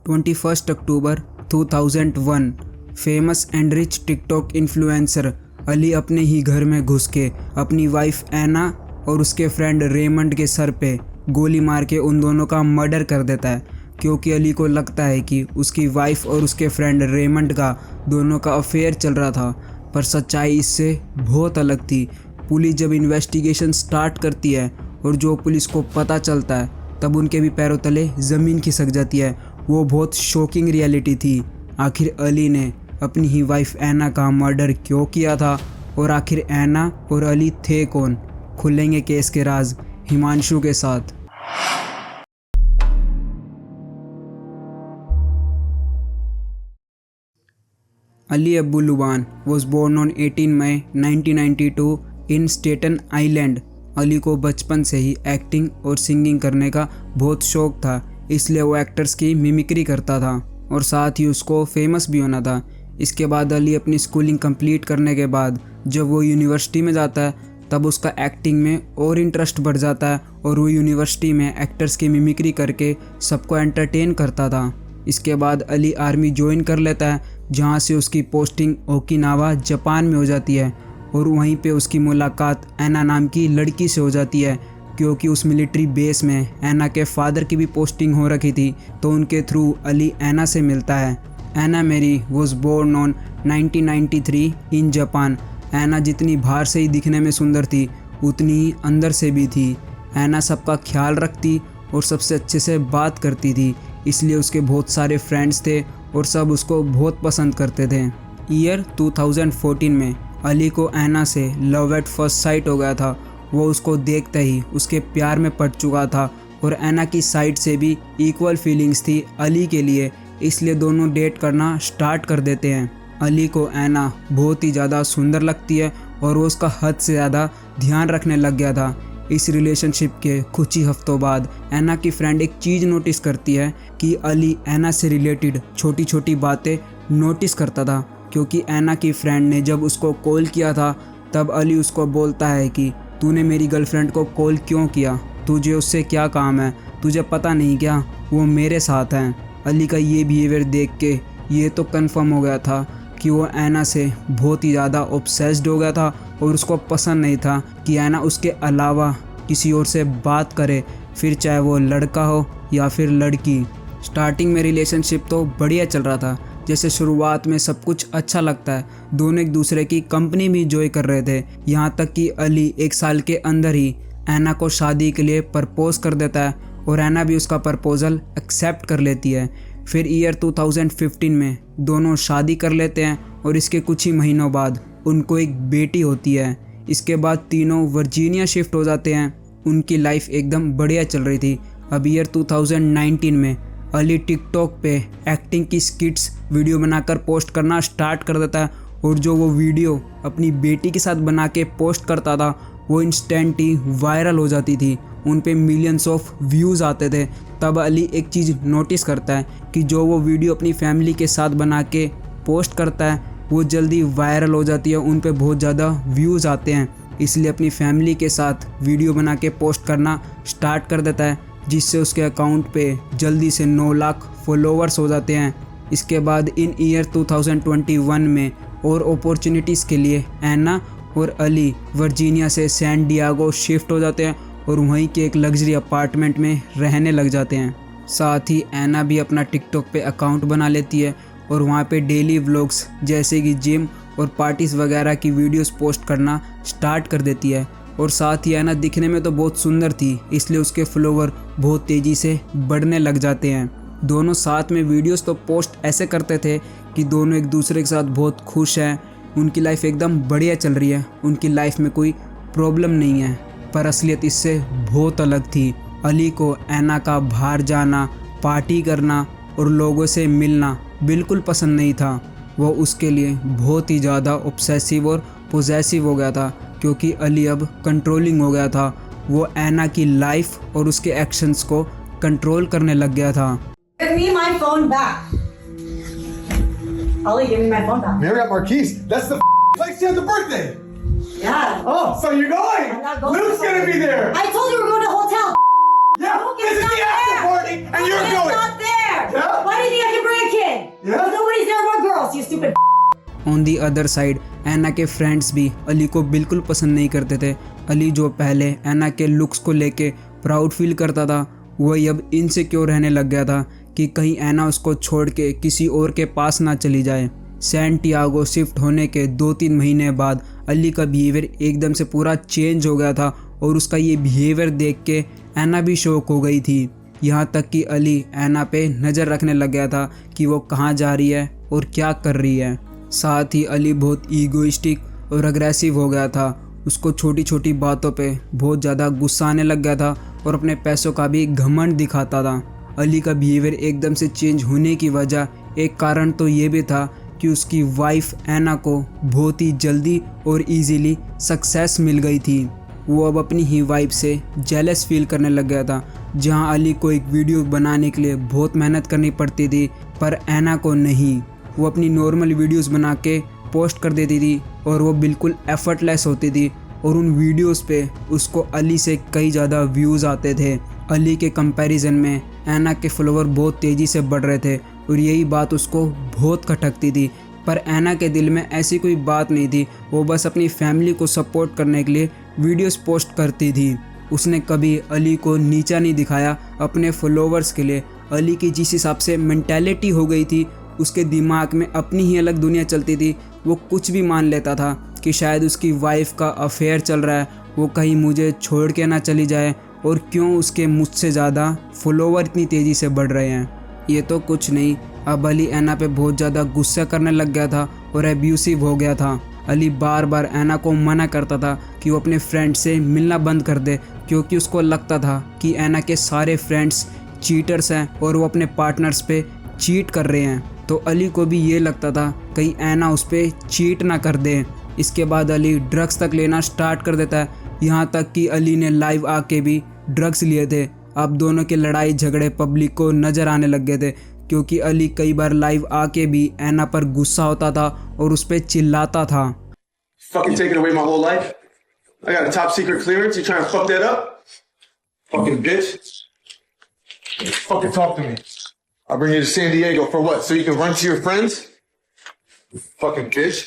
21 October 2001 famous and rich TikTok influencer Ali अपने ही घर में घुस के अपनी वाइफ ऐना और उसके फ्रेंड रेमंड के सर पे गोली मार के उन दोनों का मर्डर कर देता है, क्योंकि अली को लगता है कि उसकी वाइफ और उसके फ्रेंड रेमंड का दोनों का अफेयर चल रहा था। पर सच्चाई इससे बहुत अलग थी। पुलिस जब इन्वेस्टिगेशन स्टार्ट करती है और जो पुलिस को पता चलता है तब उनके भी पैरों तले ज़मीन खिसक जाती है। वो बहुत शॉकिंग रियलिटी थी। आखिर अली ने अपनी ही वाइफ ऐना का मर्डर क्यों किया था और आखिर ऐना और अली थे कौन? खुलेंगे केस के राज हिमांशु के साथ। Ali Abu Luban was born on 18 May 1992 in Staten Island. Ali को बचपन से ही एक्टिंग और सिंगिंग करने का बहुत शौक था, इसलिए वो एक्टर्स की मिमिक्री करता था और साथ ही उसको फेमस भी होना था। इसके बाद अली अपनी स्कूलिंग कंप्लीट करने के बाद जब वो यूनिवर्सिटी में जाता है तब उसका एक्टिंग में और इंटरेस्ट बढ़ जाता है और वो यूनिवर्सिटी में एक्टर्स की मिमिक्री करके सबको एंटरटेन करता था। इसके बाद अली आर्मी ज्वाइन कर लेता है, जहाँ से उसकी पोस्टिंग ओकिनावा जापान में हो जाती है और वहीं पे उसकी मुलाकात ऐना नाम की लड़की से हो जाती है, क्योंकि उस मिलिट्री बेस में ऐना के फादर की भी पोस्टिंग हो रखी थी, तो उनके थ्रू अली ऐना से मिलता है। Anna Mary was born on 1993 in Japan. Anna जितनी बाहर से ही दिखने में सुंदर थी उतनी ही अंदर से भी थी। ऐना सबका ख्याल रखती और सबसे अच्छे से बात करती थी, इसलिए उसके बहुत सारे फ्रेंड्स थे और सब उसको बहुत पसंद करते थे। ईयर 2014 में अली को ऐना से लव एट फर्स्ट साइट हो गया था। वो उसको देखते ही उसके प्यार में पड़ चुका था और ऐना की साइड से भी इक्वल फीलिंग्स थी अली के लिए, इसलिए दोनों डेट करना स्टार्ट कर देते हैं। अली को ऐना बहुत ही ज़्यादा सुंदर लगती है और वो उसका हद से ज़्यादा ध्यान रखने लग गया था। इस रिलेशनशिप के कुछ ही हफ्तों बाद ऐना की फ्रेंड एक चीज़ नोटिस करती है कि अली ऐना से रिलेटेड छोटी छोटी बातें नोटिस करता था, क्योंकि ऐना की फ्रेंड ने जब उसको कॉल किया था तब अली उसको बोलता है कि तूने मेरी गर्लफ्रेंड को कॉल क्यों किया, तुझे उससे क्या काम है, तुझे पता नहीं क्या वो मेरे साथ हैं। अली का ये बिहेवियर देख के ये तो कंफर्म हो गया था कि वो ऐना से बहुत ही ज़्यादा ऑब्सेस्ड हो गया था और उसको पसंद नहीं था कि ऐना उसके अलावा किसी और से बात करे, फिर चाहे वो लड़का हो या फिर लड़की। स्टार्टिंग में रिलेशनशिप तो बढ़िया चल रहा था, जैसे शुरुआत में सब कुछ अच्छा लगता है, दोनों एक दूसरे की कंपनी भी एंजॉय कर रहे थे, यहाँ तक कि अली 1 साल के अंदर ही ऐना को शादी के लिए प्रपोज कर देता है और ऐना भी उसका प्रपोजल एक्सेप्ट कर लेती है। फिर ईयर 2015 में दोनों शादी कर लेते हैं और इसके कुछ ही महीनों बाद उनको एक बेटी होती है। इसके बाद तीनों वर्जीनिया शिफ्ट हो जाते हैं। उनकी लाइफ एकदम बढ़िया चल रही थी। अब ईयर 2019 में अली टिकटॉक पे एक्टिंग की स्किट्स वीडियो बनाकर पोस्ट करना स्टार्ट कर देता है और जो वो वीडियो अपनी बेटी के साथ बना के पोस्ट करता था वो इंस्टेंट ही वायरल हो जाती थी, उन पे मिलियंस ऑफ व्यूज़ आते थे। तब अली एक चीज़ नोटिस करता है कि जो वो वीडियो अपनी फैमिली के साथ बना के पोस्ट करता है वो जल्दी वायरल हो जाती है, उन पे बहुत ज़्यादा व्यूज़ आते हैं, इसलिए अपनी फैमिली के साथ वीडियो बना के पोस्ट करना स्टार्ट कर देता है, जिससे उसके अकाउंट पे जल्दी से 9 लाख फॉलोअर्स हो जाते हैं। इसके बाद इन ईयर 2021 में और अपॉर्चुनिटीज़ के लिए ऐना और अली वर्जीनिया से सैन डिएगो शिफ्ट हो जाते हैं और वहीं के एक लग्जरी अपार्टमेंट में रहने लग जाते हैं। साथ ही ऐना भी अपना टिकटॉक पे अकाउंट बना लेती है और वहाँ पे डेली व्लॉग्स जैसे कि जिम और पार्टीज़ वगैरह की वीडियोस पोस्ट करना स्टार्ट कर देती है। और साथ ही ऐना दिखने में तो बहुत सुंदर थी, इसलिए उसके फॉलोवर बहुत तेज़ी से बढ़ने लग जाते हैं। दोनों साथ में वीडियोस तो पोस्ट ऐसे करते थे कि दोनों एक दूसरे के साथ बहुत खुश हैं, उनकी लाइफ एकदम बढ़िया चल रही है, उनकी लाइफ में कोई प्रॉब्लम नहीं है। पर असलियत इससे बहुत अलग थी। अली को ऐना का बाहर जाना, पार्टी करना और लोगों से मिलना बिल्कुल पसंद नहीं था। वो उसके लिए बहुत ही ज़्यादा ऑब्सेसिव और पोजेसिव हो गया था, क्योंकि अली अब कंट्रोलिंग हो गया था। वो ऐना की लाइफ और उसके एक्शंस को कंट्रोल करने लग गया था। Give me my phone back. Ollie, give me my phone back. Marriott Marquise, that's the place you have the birthday. Yeah. Oh, so you're going? I'm not going. Luke's gonna be there. I told you we're going to a hotel. Yeah, Luke this is is not the after there. party, and Luke you're is going. not there. Yeah? Why did he on the other side Anna के friends भी अली को बिल्कुल पसंद नहीं करते थे। अली जो पहले ऐना के लुक्स को लेके प्राउड फील करता था, वही अब इनसिक्योर रहने लग गया था कि कहीं ऐना उसको छोड़ के किसी और के पास ना चली जाए। सैंटियागो शिफ्ट होने के 2-3 महीने बाद अली का बिहेवियर एकदम से पूरा चेंज हो गया था और उसका ये बिहेवियर देख के ऐना भी शॉक हो गई थी। यहाँ तक कि अली ऐना पे नज़र रखने लग गया था कि वो कहाँ जा रही है और क्या कर रही है। साथ ही अली बहुत ईगोइस्टिक और अग्रेसिव हो गया था। उसको छोटी छोटी बातों पे बहुत ज़्यादा गुस्सा आने लग गया था और अपने पैसों का भी घमंड दिखाता था। अली का बिहेवियर एकदम से चेंज होने की वजह एक कारण तो ये भी था कि उसकी वाइफ ऐना को बहुत ही जल्दी और इजीली सक्सेस मिल गई थी। वो अब अपनी ही वाइफ से जेलस फील करने लग गया था। जहां अली को एक वीडियो बनाने के लिए बहुत मेहनत करनी पड़ती थी, पर ऐना को नहीं। वो अपनी नॉर्मल वीडियोस बना के पोस्ट कर देती थी और वो बिल्कुल एफर्टलेस होती थी और उन वीडियोस पे उसको अली से कई ज़्यादा व्यूज़ आते थे। अली के कंपैरिजन में ऐना के फॉलोवर बहुत तेज़ी से बढ़ रहे थे और यही बात उसको बहुत खटकती थी। पर ऐना के दिल में ऐसी कोई बात नहीं थी। वो बस अपनी फैमिली को सपोर्ट करने के लिए वीडियोस पोस्ट करती थी। उसने कभी अली को नीचा नहीं दिखाया अपने फॉलोवर्स के लिए। अली की जिस हिसाब से मेंटालिटी हो गई थी, उसके दिमाग में अपनी ही अलग दुनिया चलती थी। वो कुछ भी मान लेता था कि शायद उसकी वाइफ का अफेयर चल रहा है, वो कहीं मुझे छोड़ के ना चली जाए, और क्यों उसके मुझसे ज़्यादा फॉलोवर इतनी तेज़ी से बढ़ रहे हैं। ये तो कुछ नहीं, अब अली ऐना पे बहुत ज़्यादा गुस्सा करने लग गया था और एब्यूसिव हो गया था। अली बार बार ऐना को मना करता था कि वो अपने फ्रेंड से मिलना बंद कर दे, क्योंकि उसको लगता था कि ऐना के सारे फ्रेंड्स चीटर्स हैं और वो अपने पार्टनर्स पे चीट कर रहे हैं। तो अली को भी ये लगता था कहीं ऐना उस पर चीट ना कर दे। इसके बाद अली ड्रग्स तक लेना स्टार्ट कर देता है, यहाँ तक कि अली ने लाइव आके भी ड्रग्स लिए थे। अब दोनों के लड़ाई झगड़े पब्लिक को नज़र आने लग गए थे, क्योंकि अली कई बार लाइव आके भी ऐना पर गुस्सा होता था और उस पर चिल्लाता था। Fucking taking away my whole life. I got a top secret clearance. You trying to fuck that up? Fucking bitch. Fucking talk to me. I'll bring you to San Diego for what? So you can run to your friends? Fucking bitch.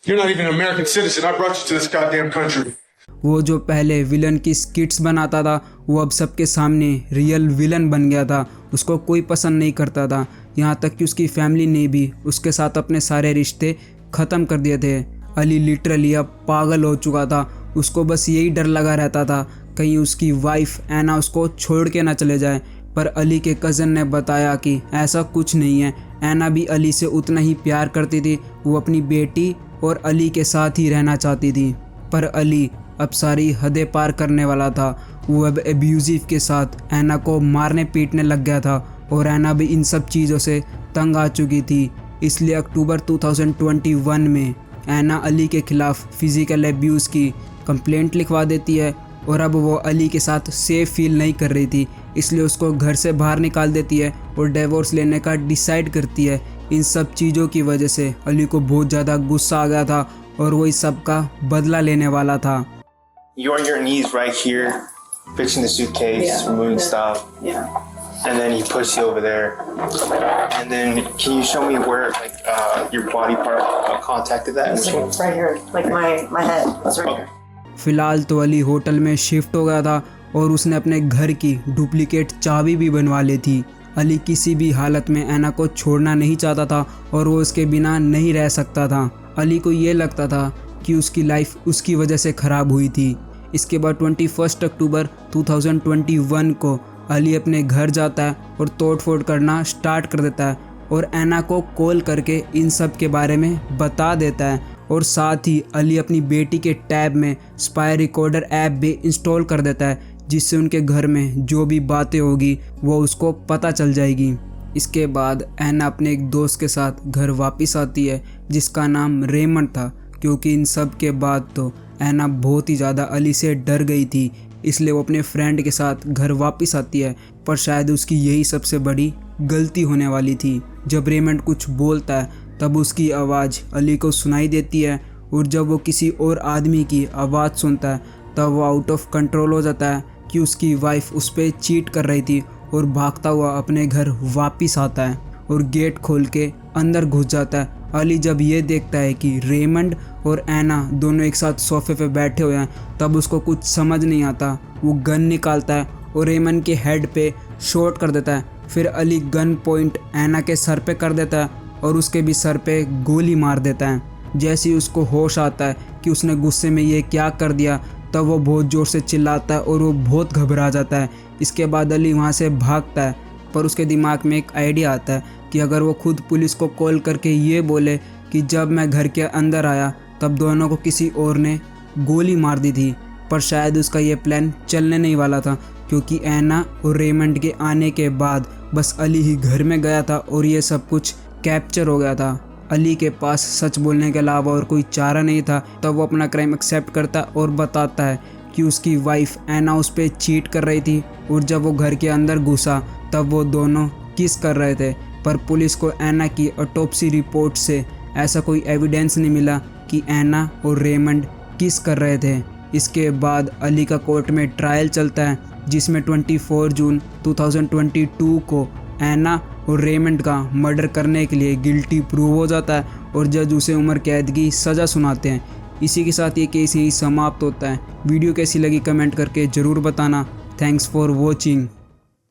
You're not even an American citizen. I brought you to this goddamn country. वो जो पहले villain की स्किट्स बनाता था, वो अब सबके सामने रियल विलन बन गया था। उसको कोई पसंद नहीं करता था, यहाँ तक कि उसकी फैमिली ने भी उसके साथ अपने सारे रिश्ते ख़त्म कर दिए थे। अली लिटरली अब पागल हो चुका था। उसको बस यही डर लगा रहता था कहीं उसकी वाइफ ऐना उसको छोड़ के ना चले जाए। पर अली के कज़न ने बताया कि ऐसा कुछ नहीं है। ऐना भी अली से उतना ही प्यार करती थी। वो अपनी बेटी और अली के साथ ही रहना चाहती थी। पर अली अब सारी हदें पार करने वाला था। वो अब एब्यूजिव के साथ ऐना को मारने पीटने लग गया था और ऐना भी इन सब चीज़ों से तंग आ चुकी थी। इसलिए अक्टूबर 2021 में ऐना अली के ख़िलाफ़ फ़िज़िकल एब्यूज़ की कंप्लेंट लिखवा देती है और अब वो अली के साथ सेफ फील नहीं कर रही थी, इसलिए उसको घर से बाहर निकाल देती है और डिवोर्स लेने का डिसाइड करती है। इन सब चीज़ों की वजह से अली को बहुत ज़्यादा गुस्सा आ गया था और वो इस सब का बदला लेने वाला था। You're on your knees right here, fixing the suitcase, removing stuff. Yeah. And then he puts you over there. And then can you show me where your body part contacted that? It's like right here, like my head. It's right here. फ़िलहाल तो Ali hotel में shift हो गया था और उसने अपने घर की डुप्लीकेट चाबी भी बनवा ली थी। अली किसी भी हालत में ऐना को छोड़ना नहीं चाहता था और वो उसके बिना नहीं रह सकता था। अली को ये लगता था कि उसकी लाइफ उसकी वजह से ख़राब हुई थी। इसके बाद 21 अक्टूबर 2021 को अली अपने घर जाता है और तोड़ फोड़ करना स्टार्ट कर देता है और ऐना को कॉल करके इन सब के बारे में बता देता है। और साथ ही अली अपनी बेटी के टैब में स्पाई रिकॉर्डर ऐप भी इंस्टॉल कर देता है, जिससे उनके घर में जो भी बातें होगी वो उसको पता चल जाएगी। इसके बाद ऐना अपने एक दोस्त के साथ घर वापस आती है जिसका नाम रेमंड था, क्योंकि इन सब के बाद तो ऐना बहुत ही ज़्यादा अली से डर गई थी, इसलिए वो अपने फ्रेंड के साथ घर वापस आती है। पर शायद उसकी यही सबसे बड़ी गलती होने वाली थी। जब रेमंड कुछ बोलता है तब उसकी आवाज़ अली को सुनाई देती है और जब वो किसी और आदमी की आवाज़ सुनता है तब वो आउट ऑफ कंट्रोल हो जाता है कि उसकी वाइफ उस पर चीट कर रही थी और भागता हुआ अपने घर वापस आता है और गेट खोल के अंदर घुस जाता है अली जब ये देखता है कि रेमंड और एना दोनों एक साथ सोफे पे बैठे हुए हैं तब उसको कुछ समझ नहीं आता। वो गन निकालता है और रेमंड के हेड पे शॉट कर देता है। फिर अली गन पॉइंट एना के सर पे कर देता है और उसके भी सर पे गोली मार देता है। जैसे ही उसको होश आता है कि उसने गुस्से में ये क्या कर दिया तब वो बहुत ज़ोर से चिल्लाता है और वो बहुत घबरा जाता है। इसके बाद अली वहाँ से भागता है, पर उसके दिमाग में एक आइडिया आता है कि अगर वो खुद पुलिस को कॉल करके ये बोले कि जब मैं घर के अंदर आया तब दोनों को किसी और ने गोली मार दी थी। पर शायद उसका ये प्लान चलने नहीं वाला था, क्योंकि एना और रेमंड के आने के बाद बस अली ही घर में गया था और ये सब कुछ कैप्चर हो गया था। अली के पास सच बोलने के अलावा और कोई चारा नहीं था, तब वो अपना क्राइम एक्सेप्ट करता और बताता है कि उसकी वाइफ एना उस पर चीट कर रही थी और जब वो घर के अंदर घुसा तब वो दोनों किस कर रहे थे। पर पुलिस को एना की ऑटोप्सी रिपोर्ट से ऐसा कोई एविडेंस नहीं मिला कि एना और रेमंड किस कर रहे थे। इसके बाद अली का कोर्ट में ट्रायल चलता है, जिसमें 24 जून 2022 को एना और रेमंड का मर्डर करने के लिए गिल्टी प्रूव हो जाता है और जज उसे उम्र कैद की सज़ा सुनाते हैं। इसी के साथ ये केस यही समाप्त होता है। वीडियो कैसी लगी कमेंट करके ज़रूर बताना। Thanks for watching.